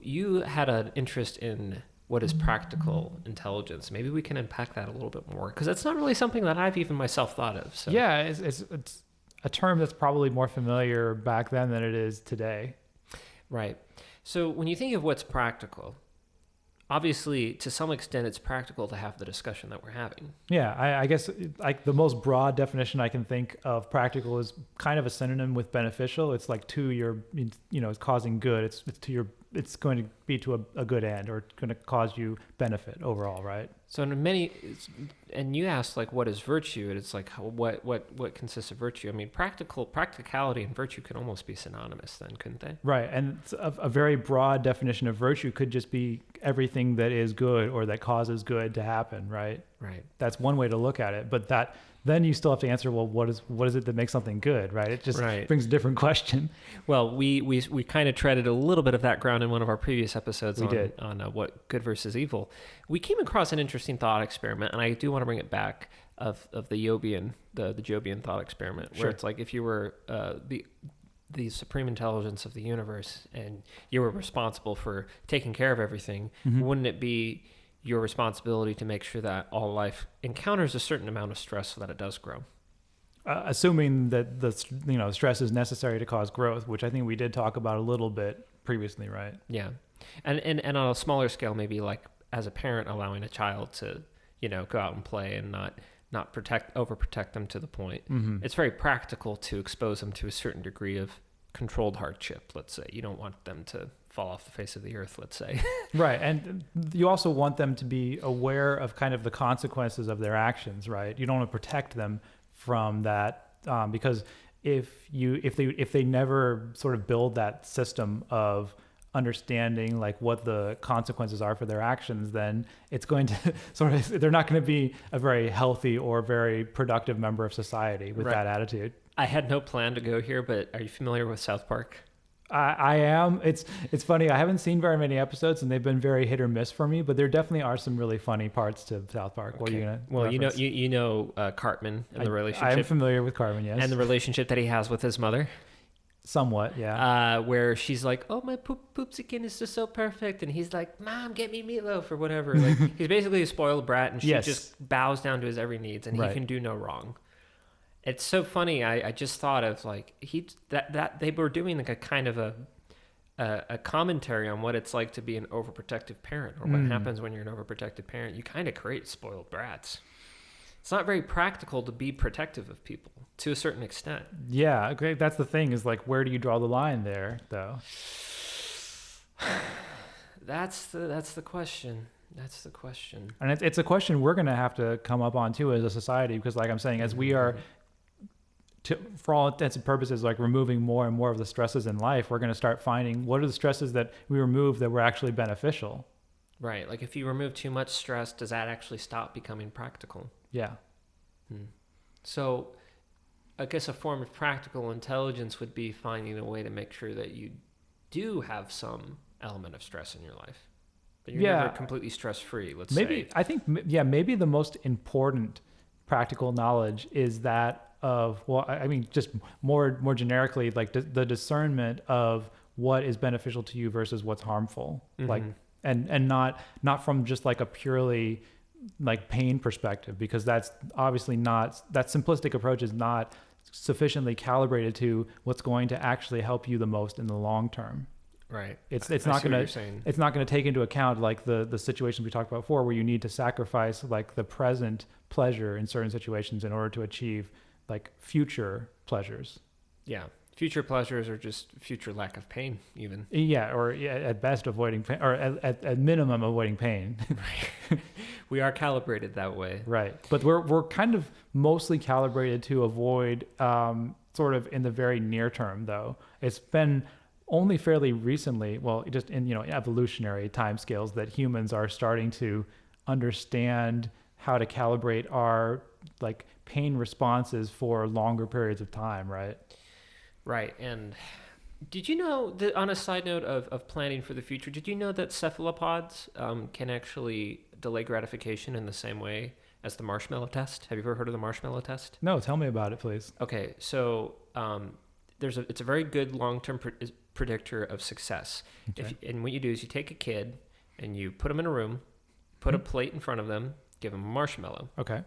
you had an interest in what is practical intelligence. Maybe we can unpack that a little bit more, because that's not really something that I've even myself thought of. So. Yeah, it's a term that's probably more familiar back then than it is today. Right. So when you think of what's practical, obviously, to some extent, it's practical to have the discussion that we're having. Yeah, I guess like the most broad definition I can think of practical is kind of a synonym with beneficial. It's like to your, it's causing good. It's going to be to a good end, or going to cause you benefit overall, right? So and you asked like, what is virtue? And it's like, what consists of virtue? I mean, practicality and virtue could almost be synonymous then, couldn't they? Right, and a very broad definition of virtue could just be everything that is good or that causes good to happen, right? Right. That's one way to look at it, but then you still have to answer, well, what is it that makes something good, right? It just brings a different question. Well, we kind of treaded a little bit of that ground in one of our previous episodes on what good versus evil. We came across an interesting thought experiment, and I do want to bring it back of the Jobian, the Jobian thought experiment, where it's like if you were the supreme intelligence of the universe and you were responsible for taking care of everything, wouldn't it be your responsibility to make sure that all life encounters a certain amount of stress so that it does grow? Assuming that the stress is necessary to cause growth, which I think we did talk about a little bit previously, right? Yeah, and on a smaller scale, maybe like as a parent allowing a child to go out and play and not overprotect them to the point. It's very practical to expose them to a certain degree of controlled hardship. Let's say you don't want them to fall off the face of the earth, let's say. Right. And you also want them to be aware of kind of the consequences of their actions, right? You don't want to protect them from that, because if they never sort of build that system of understanding like what the consequences are for their actions, then it's going to they're not going to be a very healthy or very productive member of society with that attitude. I had no plan to go here, but are you familiar with South Park? I am. It's funny. I haven't seen very many episodes, and they've been very hit or miss for me. But there definitely are some really funny parts to South Park. What are you gonna? Well, reference? you know Cartman and the relationship. I'm familiar with Cartman, yes, and the relationship that he has with his mother. Somewhat, yeah. Where she's like, "Oh, my poopsikin is just so perfect," and he's like, "Mom, get me meatloaf," or whatever. Like he's basically a spoiled brat, and she just bows down to his every needs, and he can do no wrong. It's so funny. I just thought of like that they were doing like a kind of a commentary on what it's like to be an overprotective parent, or what happens when you're an overprotective parent. You kind of create spoiled brats. It's not very practical to be protective of people to a certain extent. Yeah, okay. That's the thing, is like, where do you draw the line there, though? That's the question. That's the question. And it's a question we're going to have to come up on too as a society, because like I'm saying, as we are, for all intents and purposes, like removing more and more of the stresses in life, we're going to start finding what are the stresses that we remove that were actually beneficial. Right. Like if you remove too much stress, does that actually stop becoming practical? Yeah. So I guess a form of practical intelligence would be finding a way to make sure that you do have some element of stress in your life, that you're never completely stress-free, let's say. I think maybe the most important practical knowledge is that of, well, I mean, just more generically, like the discernment of what is beneficial to you versus what's harmful. Like, and not from just like a purely like pain perspective, because that's obviously not, that simplistic approach is not sufficiently calibrated to what's going to actually help you the most in the long term. Right. It's not going to take into account like the situations we talked about before, where you need to sacrifice like the present pleasure in certain situations in order to achieve like future pleasures. Yeah. Future pleasures or just future lack of pain even. Yeah. Or at best avoiding pain, or at minimum avoiding pain. Right. We are calibrated that way. Right. But we're kind of mostly calibrated to avoid sort of in the very near term, though. It's been only fairly recently, well, just in, evolutionary timescales, that humans are starting to understand how to calibrate our like pain responses for longer periods of time, right? Right. And did you know that, on a side note of planning for the future, did you know that cephalopods can actually delay gratification in the same way as the marshmallow test? Have you ever heard of the marshmallow test? No, tell me about it, please. Okay, so it's a very good long-term predictor of success. Okay. And what you do is you take a kid and you put them in a room, put a plate in front of them, give them a marshmallow. Okay.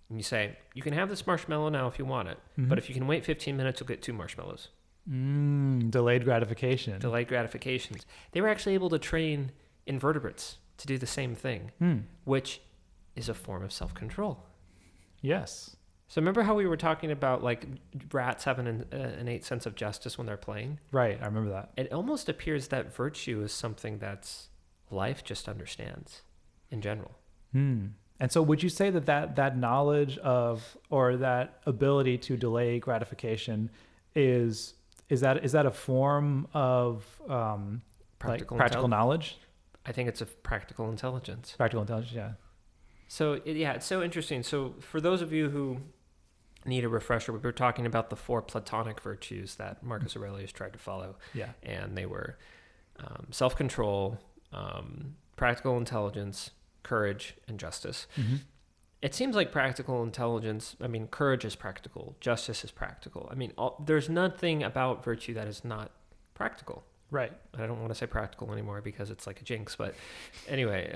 And you say, you can have this marshmallow now if you want it, but if you can wait 15 minutes, you'll get 2 marshmallows. Delayed gratification. Delayed gratifications. They were actually able to train invertebrates to do the same thing, which is a form of self-control. Yes. So remember how we were talking about like rats having an innate sense of justice when they're playing? Right, I remember that. It almost appears that virtue is something that's life just understands in general. And so would you say that knowledge of, or that ability to delay gratification is that a form of practical knowledge? I think it's a practical intelligence. Practical intelligence, yeah. So it's so interesting. So for those of you who need a refresher, we were talking about the 4 platonic virtues that Marcus Aurelius tried to follow. Yeah. And they were self-control, practical intelligence, courage, and justice. It seems like practical intelligence, I mean, courage is practical, justice is practical. I mean, there's nothing about virtue that is not practical. Right. I don't want to say practical anymore because it's like a jinx, but anyway,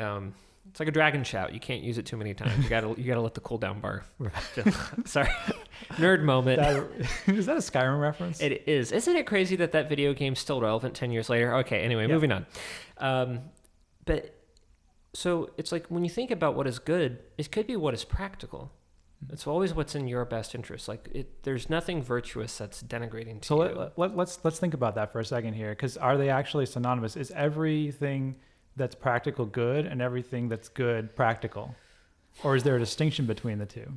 it's like a dragon shout. You can't use it too many times. You gotta let the cooldown bar. Sorry, nerd moment. Is that a Skyrim reference? It is. Isn't it crazy that video game's still relevant 10 years later? Okay. Anyway, moving on. But so it's like when you think about what is good, it could be what is practical. It's always what's in your best interest. Like there's nothing virtuous that's denigrating to you. So let's think about that for a second here, because are they actually synonymous? Is everything that's practical good and everything that's good practical, or is there a distinction between the two?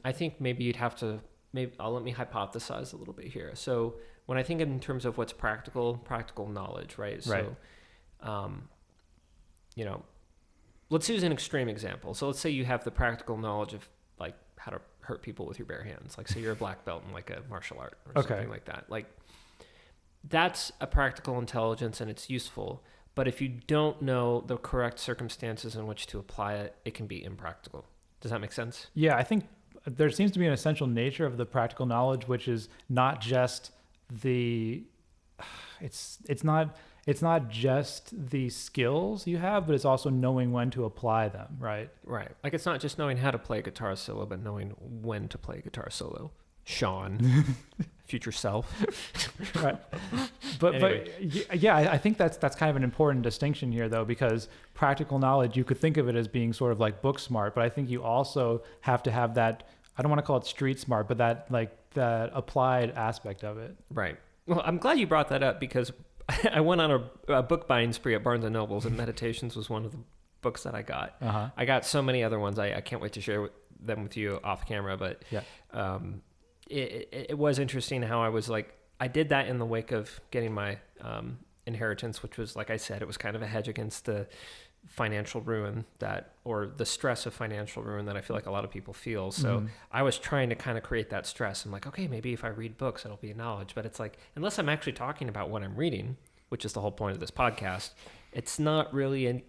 I think maybe you'd have to. Let me hypothesize a little bit here. So when I think in terms of what's practical knowledge, right? So, let's use an extreme example. So let's say you have the practical knowledge of like how to hurt people with your bare hands. Like say you're a black belt in like a martial art or something like that. Like that's a practical intelligence and it's useful. But if you don't know the correct circumstances in which to apply it, it can be impractical. Does that make sense? Yeah, I think there seems to be an essential nature of the practical knowledge, which is not just it's not just the skills you have, but it's also knowing when to apply them, right? Right. Like it's not just knowing how to play a guitar solo, but knowing when to play a guitar solo. Sean, future self. Right. But I think that's kind of an important distinction here, though, because practical knowledge, you could think of it as being sort of like book smart, but I think you also have to have that, I don't want to call it street smart, but that applied aspect of it. Right. Well, I'm glad you brought that up because I went on a book buying spree at Barnes & Noble's and Meditations was one of the books that I got. I got so many other ones. I can't wait to share them with you off camera, but it was interesting how I was like, I did that in the wake of getting my inheritance, which was, like I said, it was kind of a hedge against the financial ruin or the stress of financial ruin that I feel like a lot of people feel. So I was trying to kind of create that stress. I'm like, okay, maybe if I read books, it'll be knowledge. But it's like, unless I'm actually talking about what I'm reading, which is the whole point of this podcast, it's not really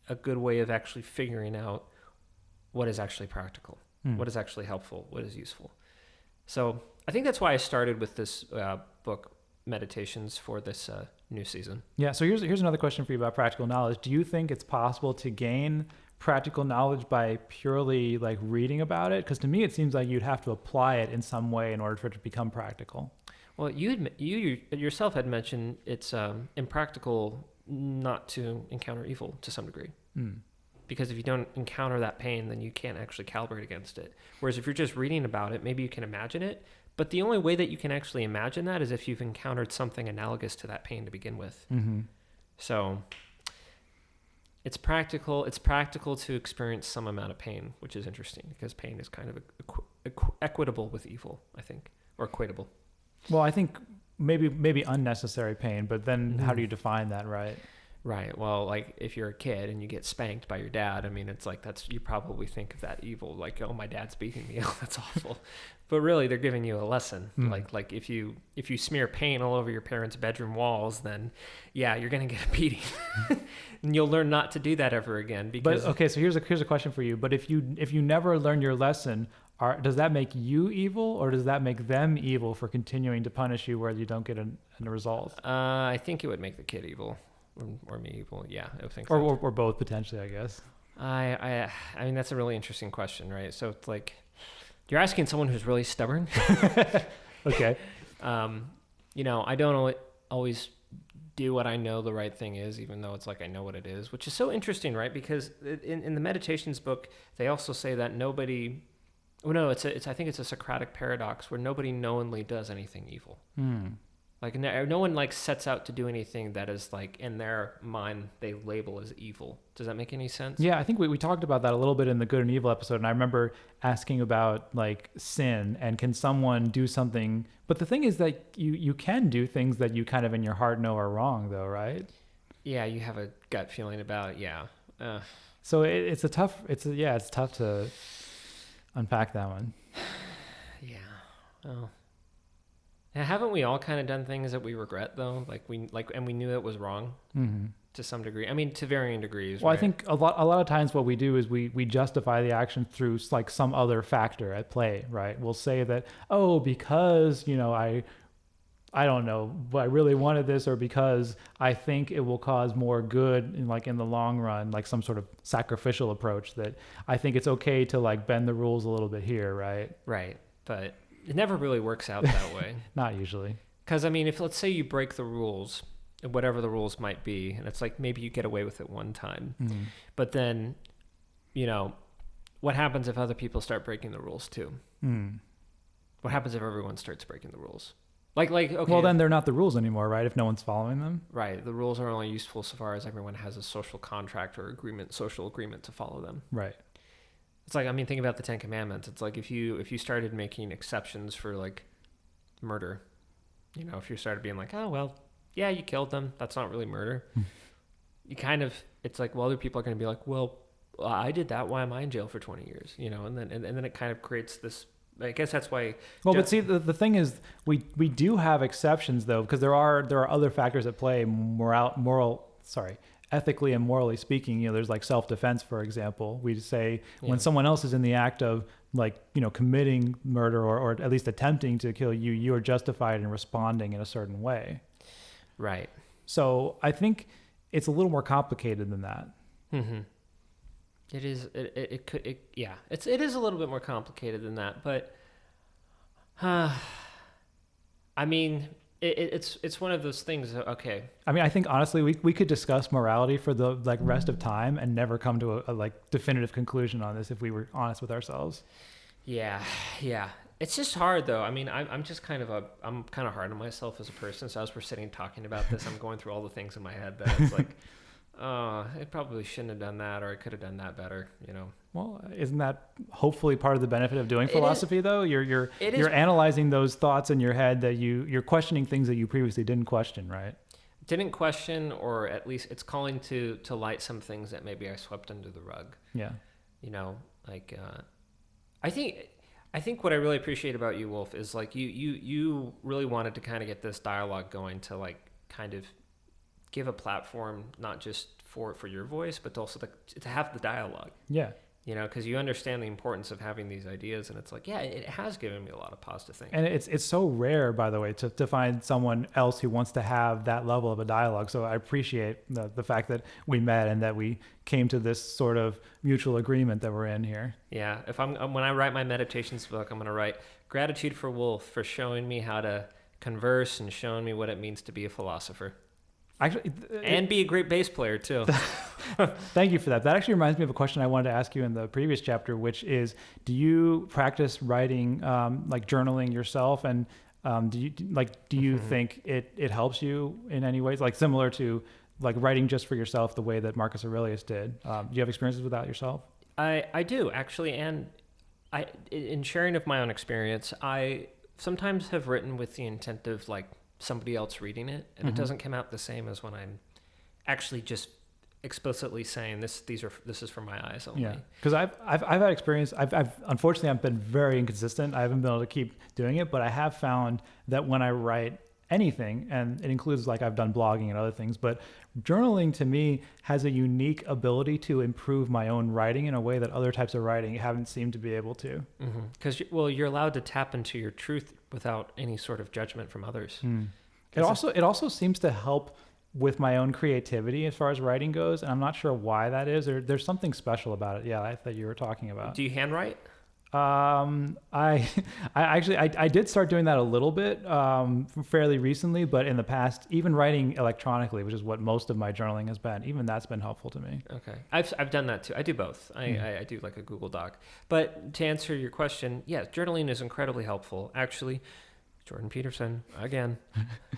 a good way of actually figuring out what is actually practical, what is actually helpful, what is useful. So I think that's why I started with this book, Meditations, for this new season. Yeah. So here's another question for you about practical knowledge. Do you think it's possible to gain practical knowledge by purely like reading about it? Because to me, it seems like you'd have to apply it in some way in order for it to become practical. Well, you yourself had mentioned it's impractical not to encounter evil to some degree. Because if you don't encounter that pain, then you can't actually calibrate against it. Whereas if you're just reading about it, maybe you can imagine it. But the only way that you can actually imagine that is if you've encountered something analogous to that pain to begin with. So it's practical. It's practical to experience some amount of pain, which is interesting because pain is kind of equitable with evil, I think, or equatable. Well, I think maybe unnecessary pain, but then how do you define that, right? Right. Well, like if you're a kid and you get spanked by your dad, I mean, it's like you probably think of that evil, like, oh, my dad's beating me. Oh, that's awful. But really, they're giving you a lesson. Like if you smear paint all over your parents' bedroom walls, then yeah, you're gonna get a beating, and you'll learn not to do that ever again. Because so here's a question for you. But if you never learn your lesson, does that make you evil, or does that make them evil for continuing to punish you where you don't get a result? I think it would make the kid evil, or me evil. Yeah, I would think so. Or both potentially, I guess. I mean, that's a really interesting question, right? So it's like you're asking someone who's really stubborn. Okay. I don't always do what I know the right thing is, even though it's like I know what it is, which is so interesting, right? Because in the Meditations book, they also say that nobody. Oh no, I think it's a Socratic paradox where nobody knowingly does anything evil. Like no one like sets out to do anything that is like in their mind they label as evil. Does that make any sense? Yeah, I think we talked about that a little bit in the good and evil episode, and I remember asking about like sin and can someone do something, but the thing is that you can do things that you kind of in your heart know are wrong though, right? Yeah, you have a gut feeling about So it's tough to unpack that one. Yeah. Oh. Now, haven't we all kind of done things that we regret though? And we knew it was wrong to some degree. I mean, to varying degrees. Well, right? I think a lot of times what we do is we justify the action through like some other factor at play, right? We'll say that, because, I don't know, but I really wanted this, or because I think it will cause more good in the long run, like some sort of sacrificial approach that I think it's okay to like bend the rules a little bit here, right? Right. But it never really works out that way. Not usually. Because, I mean, if let's say you break the rules, whatever the rules might be, and it's like maybe you get away with it one time, but then, what happens if other people start breaking the rules too? What happens if everyone starts breaking the rules? Like, okay. Well, then they're not the rules anymore, right? If no one's following them. Right. The rules are only useful so far as everyone has a social contract or social agreement to follow them. Right. It's like, I mean, think about the Ten Commandments. It's like if you started making exceptions for like murder, if you started being like, oh, well, yeah, you killed them. That's not really murder. You kind of, it's like, well, other people are going to be like, well, I did that. Why am I in jail for 20 years? And then it kind of creates this, I guess that's why. Well, but see, the thing is, we do have exceptions though, because there are other factors at play, ethically and morally speaking. There's like self-defense, for example. We say when someone else is in the act of like, committing murder or at least attempting to kill you, you are justified in responding in a certain way. Right. So I think it's a little more complicated than that. Mm-hmm. It is. It is a little bit more complicated than that, but I mean, it's one of those things. Okay. I mean, I think honestly, we could discuss morality for the like rest of time and never come to a like definitive conclusion on this if we were honest with ourselves. Yeah. It's just hard though. I mean, I'm kind of hard on myself as a person. So as we're sitting talking about this, I'm going through all the things in my head that it's like, oh, I probably shouldn't have done that, or I could have done that better, Well, isn't that hopefully part of the benefit of doing philosophy though? You're analyzing those thoughts in your head that you're questioning things that you previously didn't question, right? Didn't question, or at least it's calling to light some things that maybe I swept under the rug. Yeah. I think what I really appreciate about you, Wolf, is like you really wanted to kind of get this dialogue going to like kind of give a platform, not just for your voice, but also to have the dialogue. Yeah. Because you understand the importance of having these ideas, and it's like, yeah, it has given me a lot of positive things. And it's so rare, by the way, to find someone else who wants to have that level of a dialogue. So I appreciate the fact that we met and that we came to this sort of mutual agreement that we're in here. Yeah. When I write my meditations book, I'm going to write gratitude for Wolf for showing me how to converse and showing me what it means to be a philosopher. Actually, and be a great bass player too. Thank you for that. That actually reminds me of a question I wanted to ask you in the previous chapter, which is, do you practice writing, like journaling yourself? And do you think it helps you in any ways, like similar to like writing just for yourself the way that Marcus Aurelius did? Do you have experiences with that yourself? I do actually. And in sharing of my own experience, I sometimes have written with the intent of like somebody else reading it, and it doesn't come out the same as when I'm actually just explicitly saying this is for my eyes only. Yeah, because I've had experience. I've unfortunately I've been very inconsistent. I haven't been able to keep doing it, but I have found that when I write anything, and it includes like I've done blogging and other things, but journaling to me has a unique ability to improve my own writing in a way that other types of writing haven't seemed to be able to. Because you're allowed to tap into your truth without any sort of judgment from others. It also seems to help with my own creativity as far as writing goes, and I'm not sure why that is. There's something special about it. Yeah, that you were talking about. Do you handwrite? I did start doing that a little bit fairly recently, but in the past, even writing electronically, which is what most of my journaling has been, even that's been helpful to me. Okay, I've done that too. I do both. I do like a Google Doc. But to answer your question, yeah, journaling is incredibly helpful. Actually, Jordan Peterson, again,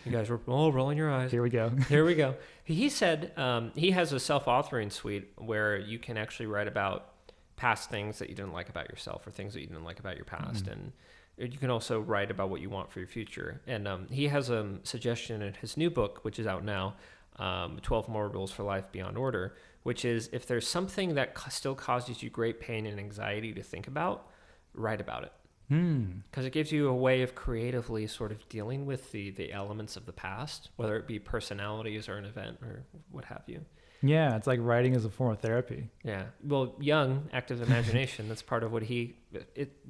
you guys were rolling your eyes. Here we go. He said he has a self-authoring suite where you can actually write about past things that you didn't like about yourself or things that you didn't like about your past. And you can also write about what you want for your future. And he has a suggestion in his new book, which is out now, 12 More Rules for Life Beyond Order, which is if there's something that still causes you great pain and anxiety to think about, write about it. Because it gives you a way of creatively sort of dealing with the elements of the past, whether it be personalities or an event or what have you. Yeah, it's like writing as a form of therapy. Yeah. Well, Jung, active imagination, that's part of what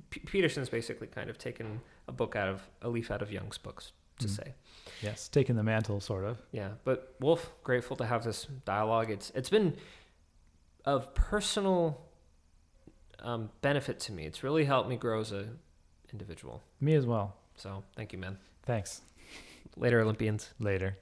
Peterson's basically kind of taken a leaf out of Jung's books to say. Yes, taking the mantle, sort of. Yeah. But Wolf, grateful to have this dialogue. It's been of personal benefit to me. It's really helped me grow as an individual. Me as well. So thank you, man. Thanks. Later, Olympians. Later.